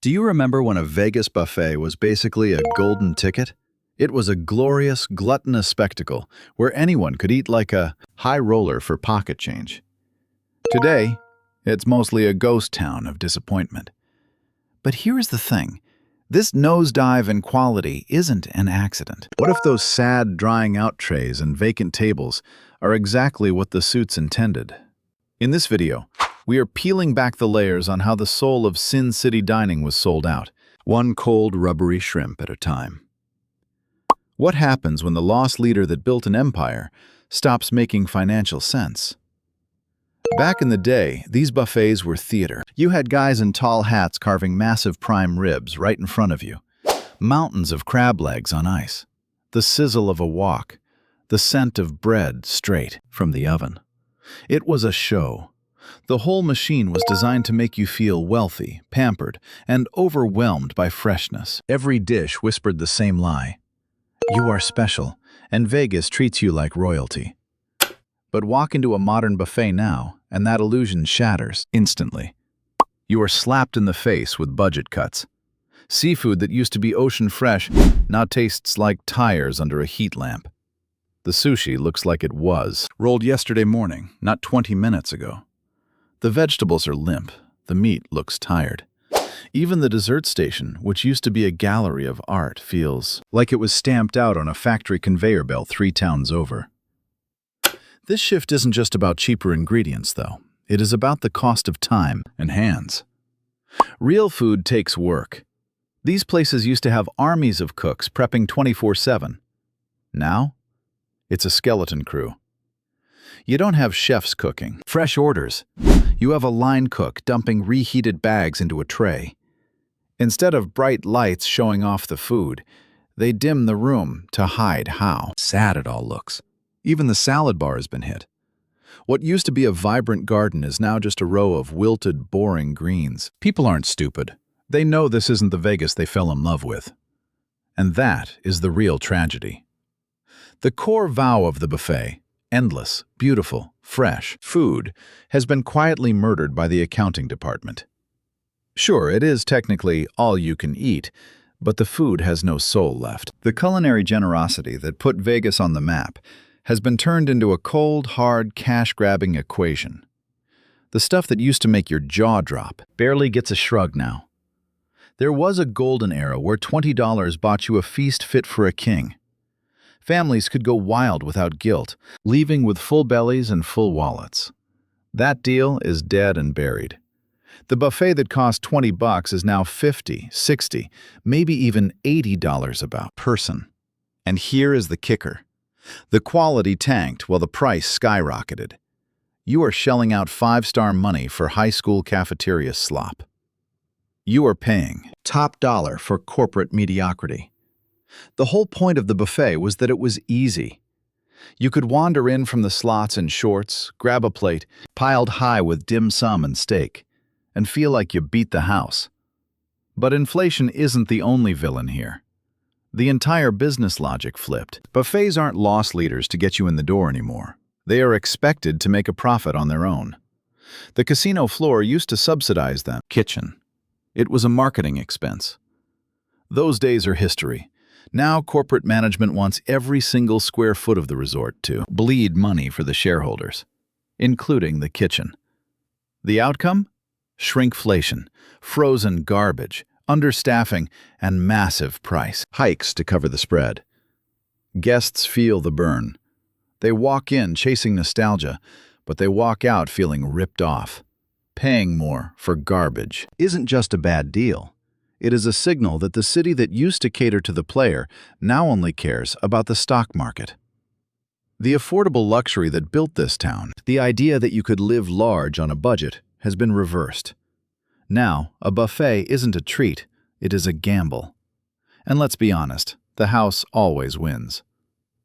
Do you remember when a Vegas buffet was basically a golden ticket? It was a glorious, gluttonous spectacle where anyone could eat like a high roller for pocket change. Today, it's mostly a ghost town of disappointment. But here's the thing. This nosedive in quality isn't an accident. What if those sad, drying out trays and vacant tables are exactly what the suits intended? In this video, we are peeling back the layers on how the soul of Sin City dining was sold out, one cold, rubbery shrimp at a time. What happens when the lost leader that built an empire stops making financial sense? Back in the day, these buffets were theater. You had guys in tall hats carving massive prime ribs right in front of you, mountains of crab legs on ice, the sizzle of a wok, the scent of bread straight from the oven. It was a show. The whole machine was designed to make you feel wealthy, pampered, and overwhelmed by freshness. Every dish whispered the same lie. You are special, and Vegas treats you like royalty. But walk into a modern buffet now, and that illusion shatters instantly. You are slapped in the face with budget cuts. Seafood that used to be ocean fresh now tastes like tires under a heat lamp. The sushi looks like it was rolled yesterday morning, not 20 minutes ago. The vegetables are limp. The meat looks tired. Even the dessert station, which used to be a gallery of art, feels like it was stamped out on a factory conveyor belt 3 towns over. This shift isn't just about cheaper ingredients, though. It is about the cost of time and hands. Real food takes work. These places used to have armies of cooks prepping 24/7. Now, it's a skeleton crew. You don't have chefs cooking fresh orders. You have a line cook dumping reheated bags into a tray. Instead of bright lights showing off the food, they dim the room to hide how sad it all looks. Even the salad bar has been hit. What used to be a vibrant garden is now just a row of wilted, boring greens. People aren't stupid. They know this isn't the Vegas they fell in love with. And that is the real tragedy. The core vow of the buffet, endless, beautiful, fresh food, has been quietly murdered by the accounting department. Sure, it is technically all you can eat, but the food has no soul left. The culinary generosity that put Vegas on the map has been turned into a cold, hard, cash-grabbing equation. The stuff that used to make your jaw drop barely gets a shrug now. There was a golden era where $20 bought you a feast fit for a king. Families could go wild without guilt, leaving with full bellies and full wallets. That deal is dead and buried. The buffet that cost $20 is now $50, $60, maybe even $80 about person. And here is the kicker. The quality tanked while the price skyrocketed. You are shelling out 5-star money for high school cafeteria slop. You are paying top dollar for corporate mediocrity. The whole point of the buffet was that it was easy. You could wander in from the slots in shorts, grab a plate, piled high with dim sum and steak, and feel like you beat the house. But inflation isn't the only villain here. The entire business logic flipped. Buffets aren't loss leaders to get you in the door anymore. They are expected to make a profit on their own. The casino floor used to subsidize them. Kitchen. It was a marketing expense. Those days are history. Now corporate management wants every single square foot of the resort to bleed money for the shareholders, including the kitchen. The outcome? Shrinkflation, frozen garbage, understaffing, and massive price hikes to cover the spread. Guests feel the burn. They walk in chasing nostalgia, but they walk out feeling ripped off. Paying more for garbage isn't just a bad deal. It is a signal that the city that used to cater to the player now only cares about the stock market. The affordable luxury that built this town, the idea that you could live large on a budget, has been reversed. Now, a buffet isn't a treat, it is a gamble. And let's be honest, the house always wins.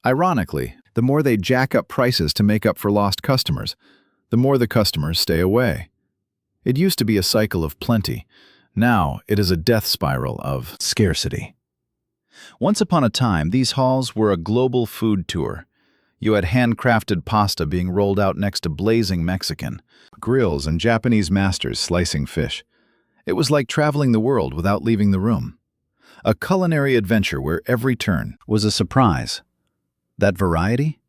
Ironically, the more they jack up prices to make up for lost customers, the more the customers stay away. It used to be a cycle of plenty. Now, it is a death spiral of scarcity. Once upon a time, these halls were a global food tour. You had handcrafted pasta being rolled out next to blazing Mexican, grills and Japanese masters slicing fish. It was like traveling the world without leaving the room. A culinary adventure where every turn was a surprise. That variety?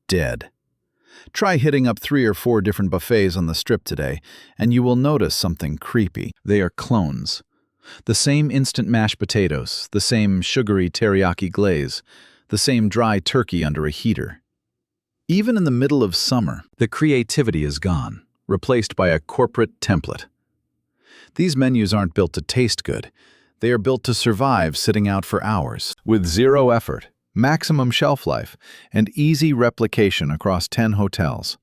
Dead. Try hitting up 3 or 4 different buffets on the Strip today, and you will notice something creepy. They are clones. The same instant mashed potatoes, the same sugary teriyaki glaze, the same dry turkey under a heater. Even in the middle of summer, the creativity is gone, replaced by a corporate template. These menus aren't built to taste good. They are built to survive sitting out for hours, with zero effort, maximum shelf life, and easy replication across 10 hotels.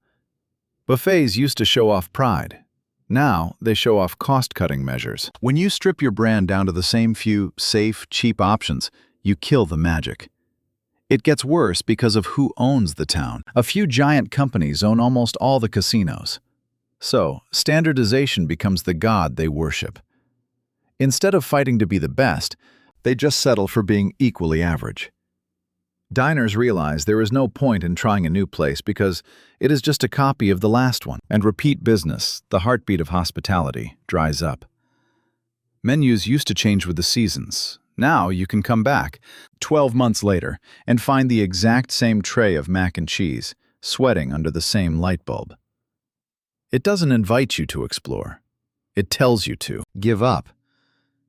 Buffets used to show off pride. Now, they show off cost-cutting measures. When you strip your brand down to the same few safe, cheap options, you kill the magic. It gets worse because of who owns the town. A few giant companies own almost all the casinos. So, standardization becomes the god they worship. Instead of fighting to be the best, they just settle for being equally average. Diners realize there is no point in trying a new place because it is just a copy of the last one, and repeat business, the heartbeat of hospitality, dries up. Menus used to change with the seasons. Now you can come back 12 months later and find the exact same tray of mac and cheese, sweating under the same light bulb. It doesn't invite you to explore. It tells you to give up.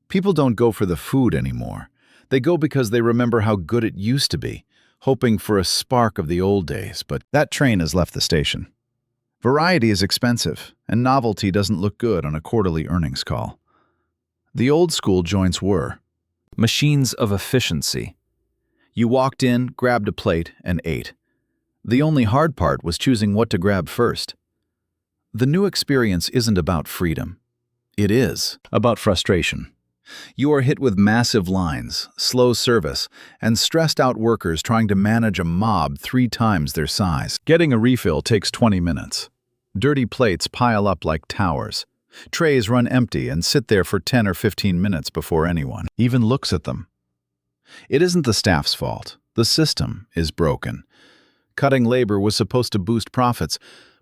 People don't go for the food anymore. They go because they remember how good it used to be, hoping for a spark of the old days, but that train has left the station. Variety is expensive, and novelty doesn't look good on a quarterly earnings call. The old school joints were machines of efficiency. You walked in, grabbed a plate, and ate. The only hard part was choosing what to grab first. The new experience isn't about freedom. It is about frustration. You are hit with massive lines, slow service, and stressed-out workers trying to manage a mob 3 times their size. Getting a refill takes 20 minutes. Dirty plates pile up like towers. Trays run empty and sit there for 10 or 15 minutes before anyone even looks at them. It isn't the staff's fault. The system is broken. Cutting labor was supposed to boost profits,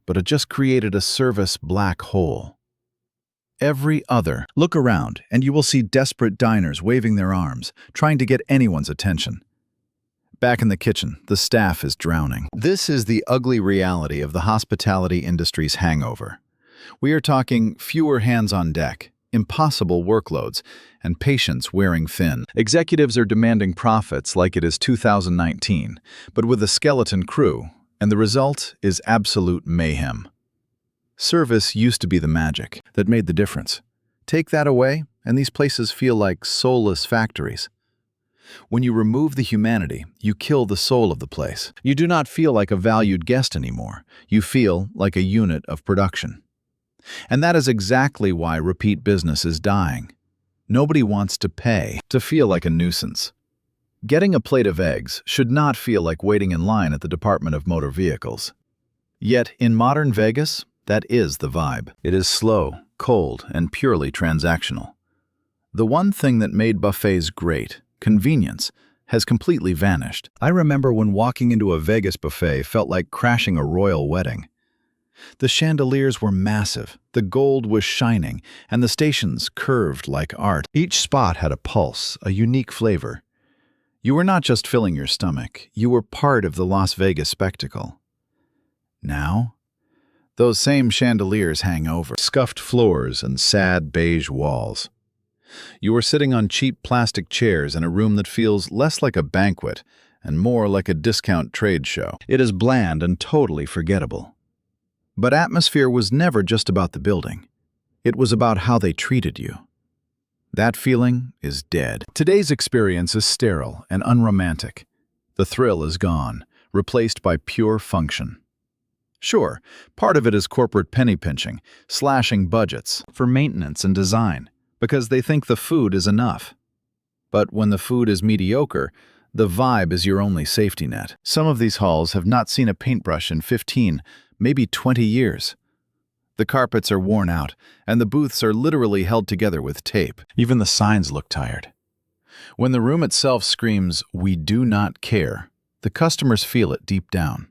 but it just created a service black hole. Every other. Look around, and you will see desperate diners waving their arms, trying to get anyone's attention. Back in the kitchen, the staff is drowning. This is the ugly reality of the hospitality industry's hangover. We are talking fewer hands on deck, impossible workloads, and patience wearing thin. Executives are demanding profits like it is 2019, but with a skeleton crew, and the result is absolute mayhem. Service used to be the magic that made the difference. Take that away, and these places feel like soulless factories. When you remove the humanity, you kill the soul of the place. You do not feel like a valued guest anymore. You feel like a unit of production. And that is exactly why repeat business is dying. Nobody wants to pay to feel like a nuisance. Getting a plate of eggs should not feel like waiting in line at the Department of Motor Vehicles. Yet, in modern Vegas, that is the vibe. It is slow, cold, and purely transactional. The one thing that made buffets great, convenience, has completely vanished. I remember when walking into a Vegas buffet felt like crashing a royal wedding. The chandeliers were massive, the gold was shining, and the stations curved like art. Each spot had a pulse, a unique flavor. You were not just filling your stomach, you were part of the Las Vegas spectacle. Now, those same chandeliers hang over scuffed floors and sad beige walls. You are sitting on cheap plastic chairs in a room that feels less like a banquet and more like a discount trade show. It is bland and totally forgettable. But atmosphere was never just about the building. It was about how they treated you. That feeling is dead. Today's experience is sterile and unromantic. The thrill is gone, replaced by pure function. Sure, part of it is corporate penny pinching, slashing budgets for maintenance and design, because they think the food is enough. But when the food is mediocre, the vibe is your only safety net. Some of these halls have not seen a paintbrush in 15, maybe 20 years. The carpets are worn out, and the booths are literally held together with tape. Even the signs look tired. When the room itself screams, "We do not care," the customers feel it deep down.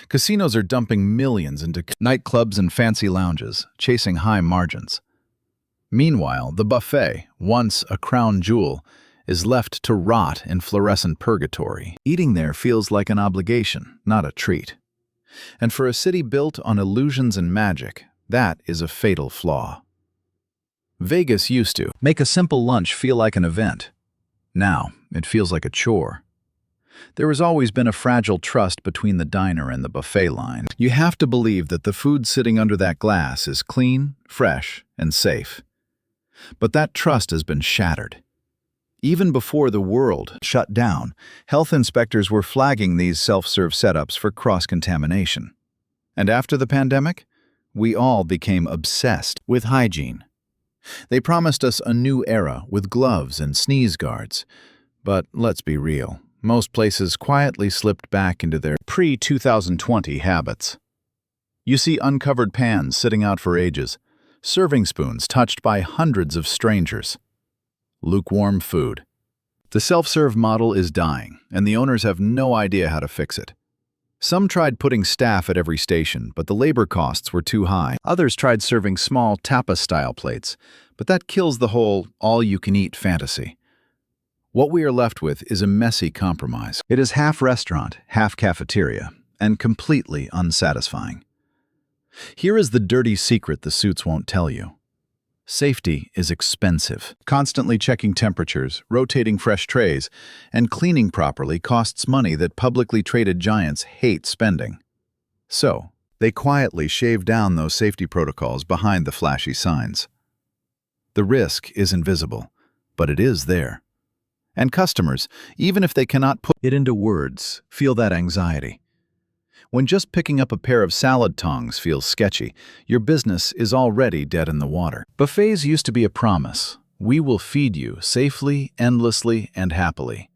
Casinos are dumping millions into nightclubs and fancy lounges, chasing high margins. Meanwhile, the buffet, once a crown jewel, is left to rot in fluorescent purgatory. Eating there feels like an obligation, not a treat. And for a city built on illusions and magic, that is a fatal flaw. Vegas used to make a simple lunch feel like an event. Now, it feels like a chore. There has always been a fragile trust between the diner and the buffet line. You have to believe that the food sitting under that glass is clean, fresh, and safe. But that trust has been shattered. Even before the world shut down, health inspectors were flagging these self-serve setups for cross-contamination. And after the pandemic, we all became obsessed with hygiene. They promised us a new era with gloves and sneeze guards. But let's be real, most places quietly slipped back into their pre-2020 habits. You see uncovered pans sitting out for ages, serving spoons touched by hundreds of strangers. Lukewarm food. The self-serve model is dying, and the owners have no idea how to fix it. Some tried putting staff at every station, but the labor costs were too high. Others tried serving small tapas-style plates, but that kills the whole all-you-can-eat fantasy. What we are left with is a messy compromise. It is half restaurant, half cafeteria, and completely unsatisfying. Here is the dirty secret the suits won't tell you. Safety is expensive. Constantly checking temperatures, rotating fresh trays, and cleaning properly costs money that publicly traded giants hate spending. So, they quietly shave down those safety protocols behind the flashy signs. The risk is invisible, but it is there. And customers, even if they cannot put it into words, feel that anxiety. When just picking up a pair of salad tongs feels sketchy, your business is already dead in the water. Buffets used to be a promise. We will feed you safely, endlessly, and happily.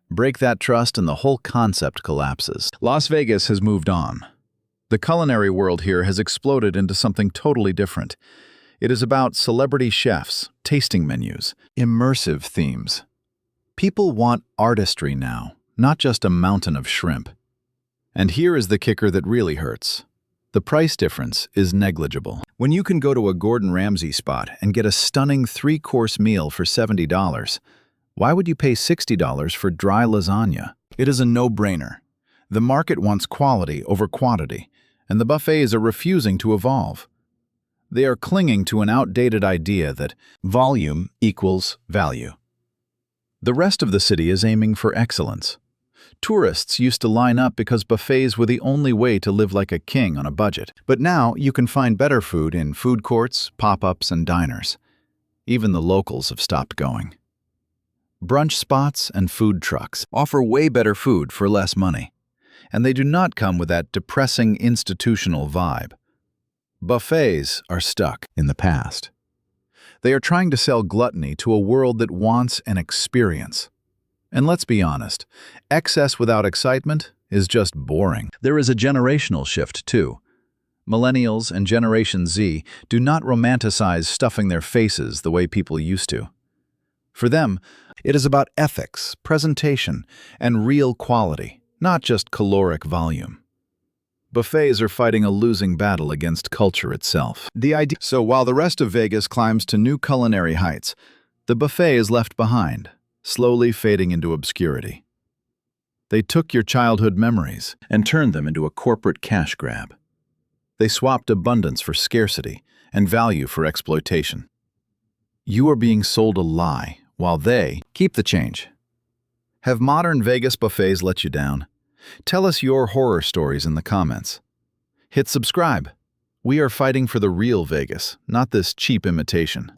Break that trust and the whole concept collapses. Las Vegas has moved on. The culinary world here has exploded into something totally different. It is about celebrity chefs, tasting menus, immersive themes. People want artistry now, not just a mountain of shrimp. And here is the kicker that really hurts. The price difference is negligible. When you can go to a Gordon Ramsay spot and get a stunning 3-course meal for $70, why would you pay $60 for dry lasagna? It is a no-brainer. The market wants quality over quantity, and the buffets are refusing to evolve. They are clinging to an outdated idea that volume equals value. The rest of the city is aiming for excellence. Tourists used to line up because buffets were the only way to live like a king on a budget. But now you can find better food in food courts, pop-ups, and diners. Even the locals have stopped going. Brunch spots and food trucks offer way better food for less money, and they do not come with that depressing institutional vibe. Buffets are stuck in the past. They are trying to sell gluttony to a world that wants an experience. And let's be honest, excess without excitement is just boring. There is a generational shift, too. Millennials and Generation Z do not romanticize stuffing their faces the way people used to. For them, it is about ethics, presentation, and real quality, not just caloric volume. Buffets are fighting a losing battle against culture itself. So while the rest of Vegas climbs to new culinary heights, the buffet is left behind, slowly fading into obscurity. They took your childhood memories and turned them into a corporate cash grab. They swapped abundance for scarcity and value for exploitation. You are being sold a lie, while they keep the change. Have modern Vegas buffets let you down? Tell us your horror stories in the comments. Hit subscribe. We are fighting for the real Vegas, not this cheap imitation.